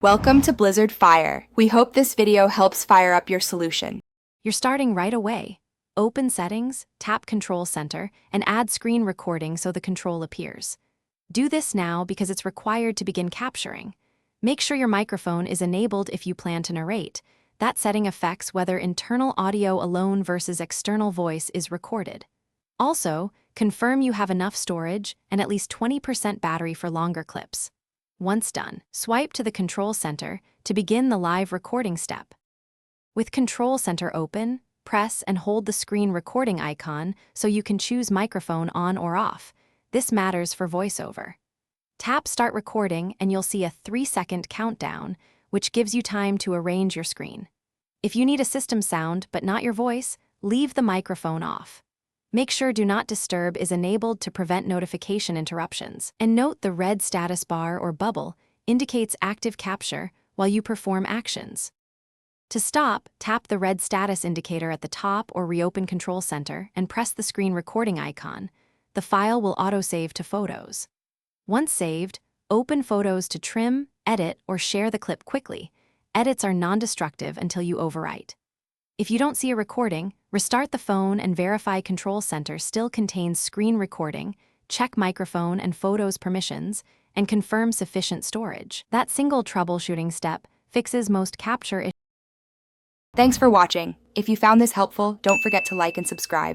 Welcome to Blizzard Fire. We hope this video helps fire up your solution. You're starting right away. Open Settings, tap Control Center, and add screen recording so the control appears. Do this now because it's required to begin capturing. Make sure your microphone is enabled if you plan to narrate. That setting affects whether internal audio alone versus external voice is recorded. Also, confirm you have enough storage and at least 20% battery for longer clips. Once done, swipe to the Control Center to begin the live recording step. With Control Center open, press and hold the screen recording icon so you can choose microphone on or off. This matters for voiceover. Tap Start Recording and you'll see a 3-second countdown, which gives you time to arrange your screen. If you need a system sound but not your voice, leave the microphone off. Make sure Do Not Disturb is enabled to prevent notification interruptions. And note the red status bar or bubble indicates active capture while you perform actions. To stop, tap the red status indicator at the top or reopen Control Center and press the screen recording icon. The file will autosave to Photos. Once saved, open Photos to trim, edit, or share the clip quickly. Edits are non-destructive until you overwrite. If you don't see a recording, restart the phone and verify Control Center still contains screen recording, check microphone and photos permissions, and confirm sufficient storage. That single troubleshooting step fixes most capture issues. Thanks for watching. If you found this helpful, don't forget to like and subscribe.